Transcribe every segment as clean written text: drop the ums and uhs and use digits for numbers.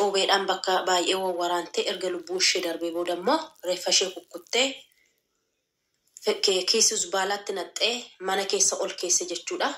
cuubeedhaan bakka baay'ee waraantee erga lubbuun ishee darbee booda immoo reeffa ishee kukkuttee kiisus baalaatti naqxee mana keessa ol keesse jechuudha.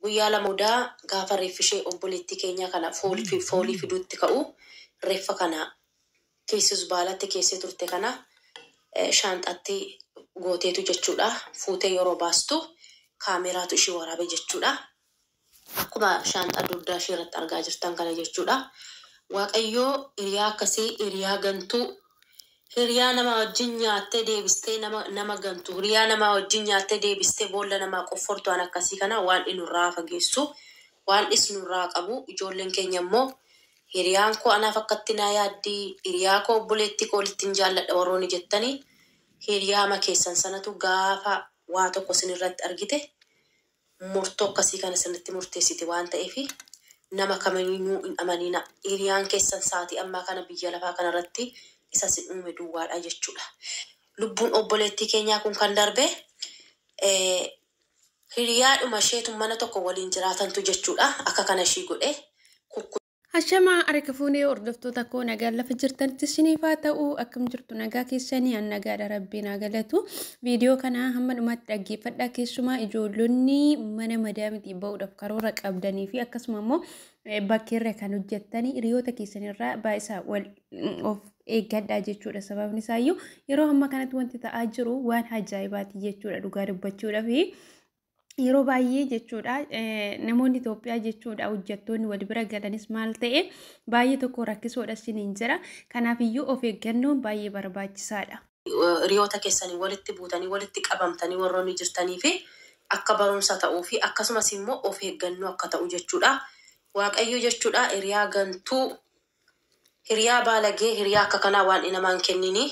Guyyaa lamoodaa gaafa reeffi ishee obboleettii keenya kana foolii fiduutti ka'u reeffa kana kiisus baalaatti keessee turte kana shaanxatti gooteetu jechuudha. Fuutee yeroo baastu kaameraatu ishee waraabe jechuudha. Akkuma shaanxaa dugdaa ishee irratti argaa jirtan kana jechuudha. Waaqayyoo hiriyaa akkasii hiriyaa gantuu hiriyaa nama wajjin nyaattee deebistee nama gantu hiriyaa nama wajjin nyaattee deebistee boolla namaa qoffortu waan akkasii kana waan inurraa fageessu waan isnurraa qabu ijoolleen keenya immoo hiriyaan koo anaaf akkatti naa yaaddii hiriyaa koo obboleettii koo walittiin jaalladha warroonni jettanii hiriyaama keessan sanatu gaafa waa tokko sinirratti argite murtoo akkasii kana sinitti murteessite waan ta'eef nama kamiinuu hin amanina. Hiriyaan keessan saatii ammaa kana biyya lafaa kanarratti isa sin uume duwwaadha jechuudha. Lubbuun obboleettii keenyaa kun kan darbe hiriyaadhuma isheetu mana tokko waliin jiraatantu jechuudha. Akka kana ishii godhe Hashama harka fuunee hordoftoota koo nagaa lafa jirtanitti isiniif haa ta'u akkam jirtu nagaa keessanii an nagaadha rabbiin haa galatu. Viidiyoo kana hamma dhumaatti dhaggeeffadhaa keessumaa ijoollonni mana madaamitii ba'uudhaaf karoora qabdanii fi akkasuma immoo bakkeerra kan hojjettanii hiriyoota keessanirraa baay'isaa wal of eeggadhaa jechuudha. Sababni isaayyuu yeroo hamma kanatti wanti ta'aa jiru waan ajaa'ibaati jechuudha dhugaa dubbachuudhaaf. Yeroo baay'ee jechuudha namoonni Itoophiyaa jechuudha hojjettoonni wal bira galanis maal ta'e baay'ee tokko rakkisuudha siniin jira. Kanaaf iyyuu of eeggannoon baay'ee barbaachisaadha. Hiriyoota keessanii walitti buutanii walitti qabamtanii warroonni jirtanii fi akka barumsa ta'uu fi akkasumas immoo of eeggannoo akka ta'u jechuudha. Waaqayyo jechuudha hiriyaa gantuu hiriyaa baalagee hiriyaa akka kanaa waan namaan kennini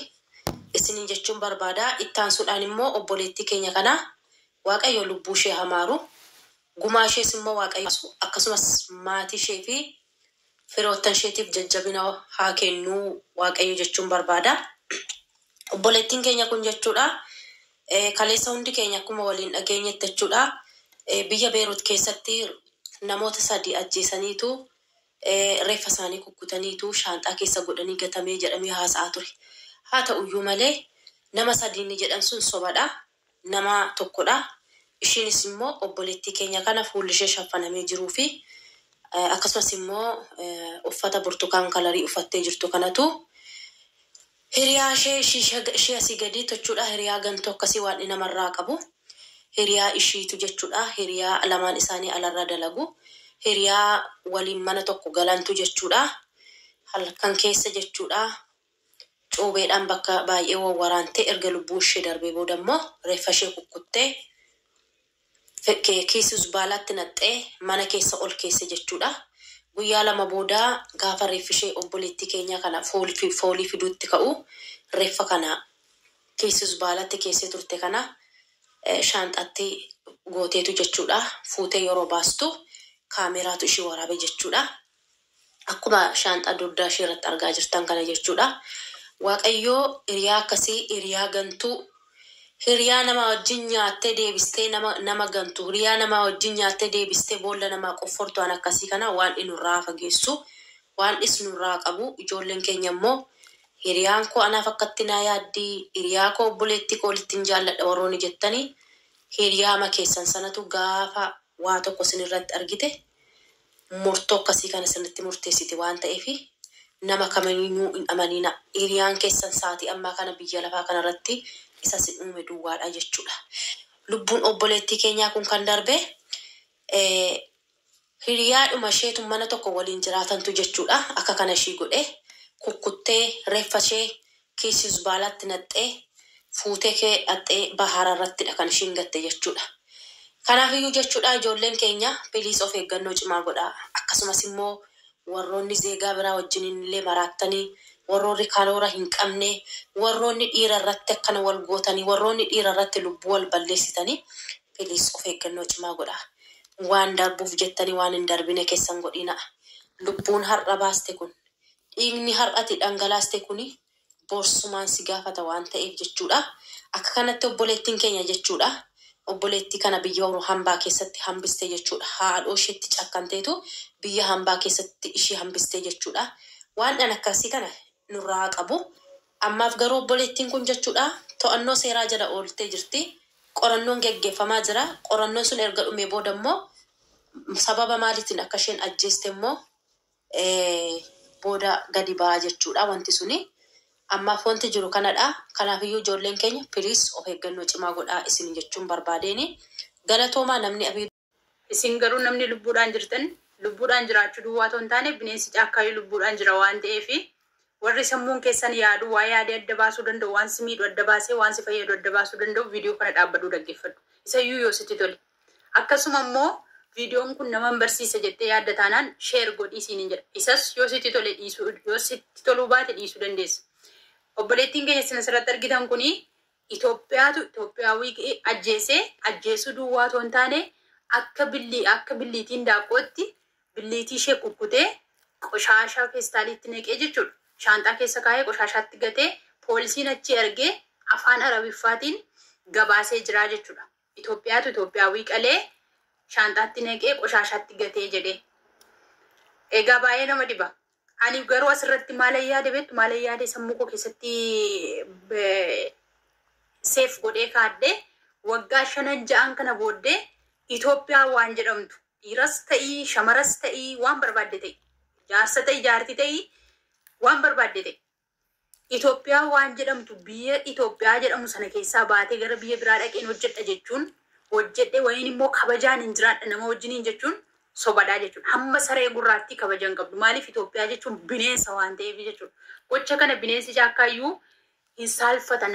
isiniin jechuun barbaada. Ittaansuudhaan immoo obboleettii keenya kana Waaqayyo lubbuu ishee hamaaru gumaa ishees immoo Waaqayyo akkasumas maatii ishee fi firoottan isheetiif jajjabina haa kennu Waaqayyo jechuun barbaada. Obboleettiin keenya kun jechuudha kaleessa hundi keenya akkuma waliin dhageenyetti jechuudha biyya Beerut keessatti namoota 3 ajjeesaniitu reeffa isaanii kukkutaniitu shaanxaa keessa godhanii gatamee jedhamee haasa'aa ture. Haa ta'uyyuu malee nama 3 jedhan sun sobadha. Nama tokkodha. Ishiinis immoo obboleettii keenya kana fuulli ishee shaffanamee jiruu fi akkasumas immoo uffata burtukaan kalarii uffattee jirtu kanatu hiriyaa ishee asii gadi jechuudha. Hiriyaa gantuu akkasii waan namarraa qabu. Hiriyaa ishiitu jechuudha. Hiriyaa lamaan isaanii alarra dalagu. Hiriyaa waliin mana tokko galantu jechuudha. Halkan keessa jechuudha. Cuubeedhaan bakka baay'ee waraantee erga lubbuun ishee darbee booda immoo reeffa ishee kukkuttee kiisus baalaatti naqxee mana keessa ol keesse jechuudha. Guyyaa lama booda gaafa reeffi ishee obboleettii keenya kana foolii fiduutti ka'u reeffa kana kiisus baalaatti keessee turte kana shaanxatti gooteetu jechuudha. Fuutee yeroo baastu kaameraatu ishee waraabe jechuudha. Akkuma shaanxaa dugdaa ishee irratti argaa jirtan kana jechuudha. Waaqayyoo hiriyaa akkasii hiriyaa gantuu hiriyaa nama wajjin nyaattee deebistee nama gantu hiriyaa nama wajjin nyaattee deebistee boolla namaa qoffortu waan akkasii kana waan inurraa fageessu waan isnurraa qabu ijoolleen keenya immoo hiriyaan koo anaaf akkatti naa yaaddii hiriyaa koo obboleettii koo walittiin jaalladha warroonni jettanii hiriyaama keessan sanatu gaafa waa tokko sinirratti argite murtoo akkasii kana sinitti murteessite waan ta'eef nama kamiinuu hin amanina. Hiriyaan keessan saatii ammaa kana biyya lafaa kanarratti isa sin uume duwwaadha jechuudha. Lubbuun obboleettii keenyaa kun kan darbe hiriyaadhuma isheetu mana tokko waliin jiraatantu jechuudha. Akka kana ishii godhe kukkuttee reeffa ishee kiisus baalaatti naqxee fuutee kee dhaxxee bahaara irrattidha kan ishiin gatte jechuudha. Kanaafiyyuu jechuudha ijoolleen keenya biliis of eeggannoo cimaa godha. Akkasumas immoo warroonni zeegaa biraa wajjin illee maraattanii warroonni karoora hin qabne warroonni dhiira irratti akkana wal gootanii warroonni dhiira irratti lubbuu wal balleessitanii biliis of eeggannoo cimaa godha. Waan darbuuf jettanii waan hin darbine keessan godhina. Lubbuun har'a baaste kun dhiigni har'ati dhangalaaste kuni borsumaan si gaafata waan ta'eef jechuudha. Akka kanatti obboleettiin keenya jechuudha. Obboleettii kana biyya hambaa keessatti hambiste jechuudha. Haadhoo isheetti cakkanteetu biyya hambaa keessatti ishee hambiste jechuudha. waan an akkasii kana nurraa qabu. Ammaaf garuu obboleettiin kun jechuudha to'annoo seeraa jala ooltee jirti. Qorannoon geggeeffamaa jira. Qorannoon sun erga dhumee booda immoo sababa maaliitiin akka isheen ajjeeste immoo booda gadi ba'aa jechuudha wanti suni. Ammaaf wanti jiru kanadha. Kanaafiyyuu ijoolleen keenya piliis of eeggannoo cimaa godhaa isin jechuun barbaadeeni. Galatoomaa namni abii. Isin garuu namni lubbuudhaan jirtan lubbuudhaan jiraachuu duwwaa ta'uu hin taane bineensi caakkaa lubbuudhaan jira waan ta'eef warri sammuun keessan yaadu waa yaadee adda baasuu danda'u waan si miidhu adda baasee waan si fayyadu adda baasuu danda'u viidiyoo kana dhaabbaduu dhaggeeffadhu. Isayyuu yoo sitti tole. Akkasuma immoo viidiyoon kun nama barsiisa jettee yaadda taanaan sheer godhii siin jedha. Isas yoo sitti tole dhiisuu yoo sitti toluu baate dhiisuu dandeessa. Obboleettiin keenya isin asirratti argitan kuni Itoophiyaawii ajjeesuu duwwaa ta'uu hin taane akka billiitiin daakkootti billiitii ishee kukkutee qoshaashaa feestaaliitti neqee jechuudha. Shaanxaa keessa kaa'ee qoshaashaatti gatee poolisiin achi argee afaan arabiffaatiin gabaasee jira jechuudha. Itoophiyaawii qalee shaanxaatti neqee qoshaashaatti gatee jedhee. Egaa baay'ee nama dhiba. Ani garuu asirratti maal yaade sammuu koo keessatti seef godhee kaadhee waggaa 5-6 kana booddee Itoophiyaa waan jedhamtu dhiiras ta'ii shamaras ta'ii waan barbaadde ta'ii jaarsa ta'ii jaartii ta'ii waan barbaadde ta'ii Itoophiyaa waan jedhamtu biyya Itoophiyaa jedhamu sana keessaa baatee gara biyya biraa dhaqeen hojjedha jechuun hojjedhe wayin immoo kabajaan hin jiraadha nama wajjiniin jechuun sobadhaa jechuudha. Hamma saree gurraatti kabajan qabdu. Maaliif Itoophiyaa jechuun bineensa waan ta'eef jechuudha. Gocha kana bineensi caakkaayyuu hin saalfata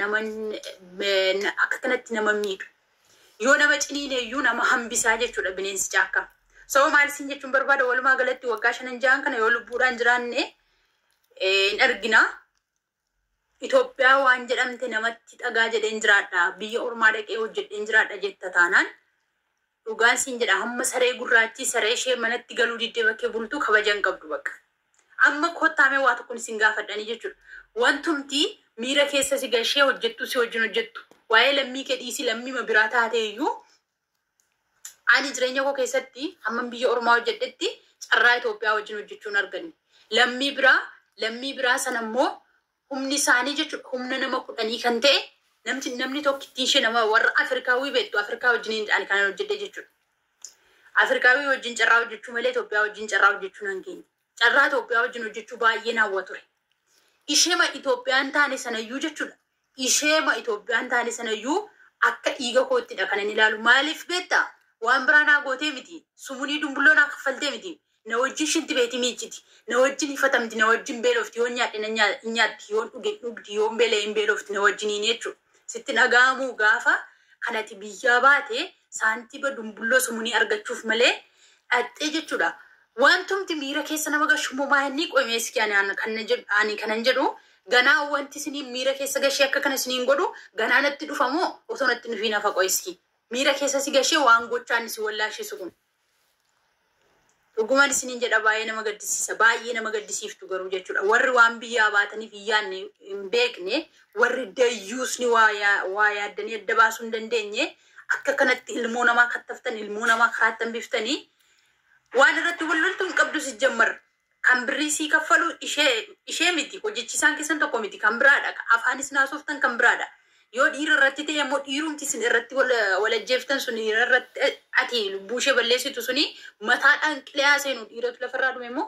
akka kanatti nama miidhu. Yoo nama ciniineeyyuu nama hambisaa jechuudha bineensi caakkaa. Sababa maalisin jechuun barbaada walumaa galatti waggaa 5-6 kana yoo lubbuudhaan jiraanne hin argina. Itoophiyaa waan jedhamte namatti dhagaa jedheen jiraadha. Biyya ormaa dhaqee hojjedheen jiraadha jetta taanaan. Dhugaan siin jedha hamma saree gurraachi saree ishee manatti galuu diddee bakkee bultuu kabajan qabdu bakka. Amma kottaamee waa tokkoon isin gaafadhanii jechuudha. Wantumti miira keessa si gashee hojjettu si wajjin hojjettu. Waa'ee lammii kee dhiisii lammii biraa taateeyyuu ani jireenya koo keessatti hamma biyya ormaa hojjedhetti carraa Itoophiyaa wajjin hojjechuun arganne. Lammii biraa sana immoo humni isaanii jechuudha humna nama 10 kan ta'e namni tokkittiin ishee nama warra Afrikaawii beektu Afrikaa wajjin ani kan hojjedhe jechuudha. Afrikaawii wajjin carraa hojjechuu malee Itoophiyaa wajjin carraa hojjechuu nan keenya. Carraa Itoophiyaa wajjin hojjechuu baay'ee naawwa ture. Isheema Itoophiyaan taane sanayyuu jechuudha. Isheema Itoophiyaan taane sanayyuu akka dhiiga koottidha kan inni ilaalu. Maaliif beektaa? Waan biraa naa gootee miti. Sumunii dumbulloo naa kaffaltee miti. Na wajjin shinti beeti miicciti. Na wajjin hifatamti. Na wajjin beelofti. Yoon nyaadhe nyaatti. Yoon dhugdi. Yoon beela hin beelofti. Na wajjiniin jechuudha. Sitti dhaga'amuu gaafa kanati biyyaa baate saantiba dumbulloo sumunii argachuuf malee dhaxxee jechuudha. Wantumti miira keessa nama gashummoo maa'inni qomeessi kanan jedhu ganaa wanti isiniin miira keessa gashee akka kana isiniin godhu ganaa natti dhufamoo osoo natti nufiin hafa qo'eski. Miira keessa si gashee waan gochaan si wallaashisu kun. Dhugumaan isiniin jedha baay'ee nama gaddisiisa. Baay'ee nama gaddisiiftu garuu jechuudha. Warri waan biyyaa baataniif iyyaanne hin beekne warri dayyuusni waa yaaddanii adda baasuu hin dandeenye akka kanatti ilmoo namaa kattaftan ilmoo namaa karaattan biftanii waan irratti walloltu hin qabdu si jammar. Kan birrii sii kaffalu ishee miti. Hojjechisaan keessan tokko miti. Kan biraadha. Afaanis naasoftan kan biraadha. Yoo dhiira irratti ta'e immoo dhiirumti isin irratti walajjeeftan sun dhiira irratti ati lubbuu ishee balleessitu suni mataadhaan qilee seenu dhiiratu lafarraa dhume immoo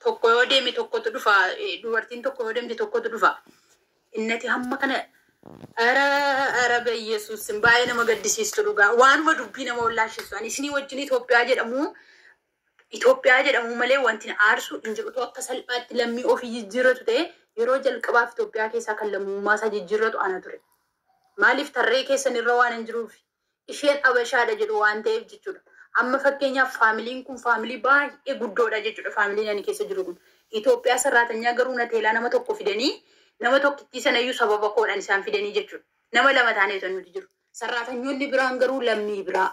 tokko yoo deeme tokkotu dhufa. Dubartiin tokko yoo deemte tokkotu dhufa. Innati hamma kana ara beeyyesuus baay'ee nama gaddisiistu dhugaa. Waanuma dubbii nama wallaashisu. Ani isinii wajjin Itoophiyaa jedhamu malee wanti aarsu hin jirutu akka salphaatti lammii ofii jijjiirratu ta'e yeroo jalqabaaf Itoophiyaa keessaa kan lammummaa isaa jijjiirratu ana ture. Maaliif tarree keessan irra waan hin jiruuf isheen abashaadha jedhu waan ta'eef jechuudha. Amma fakkeenyaaf faamiliin kun faamilii baay'ee guddoodha jechuudha. Faamiliin ani keessa jiru kun Itoophiyaa sarraatanyaa garuu nateelaa nama tokko fidanii nama tokkittii sanayyuu sababa koodhaan isaan fidanii jechuudha. Nama 2 taanee nuti jiru. Sarraatanyoonni biraan garuu lammii biraa.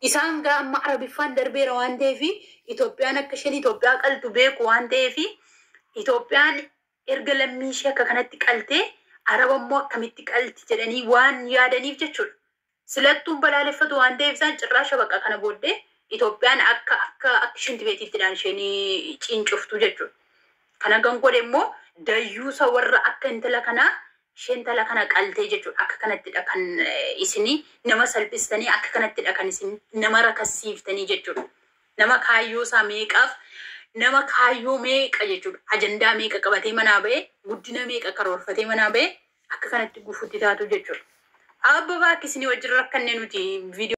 Isaan amma arabiffaan darbeera waan ta'eef Itoophiyaan akka isheen Itoophiyaa qaltu beeku waan ta'eef Itoophiyaan erga lammii ishee akka kanatti qaltee araba immoo akkamitti qalti jedhanii waan yaadaniif jechuudha. Silattuun balaaleffatu waan ta'eef isaan cirraasha kana booddee Itoophiyaan akka isheen tibeetiittidhaan isheen ciincuftu jechuudha. Kana kan godhe immoo dayyuusa warra akka intala kanaa isheen intala kana qaltee jechuudha. Akka kanattidha kan isinii nama salphistanii akka kanattidha kan isin nama rakasiiftanii jechuudha. Nama kaayyoo isaa meeqaaf nama kaayyoo meeqa jechuudha. Ajandaa meeqa qabatee manaa ba'e guddina meeqa karoorfatee manaa ba'e akka kanatti gufutti taatu jechuudha. Abba baakki isinii wajjin rakkannee nuti video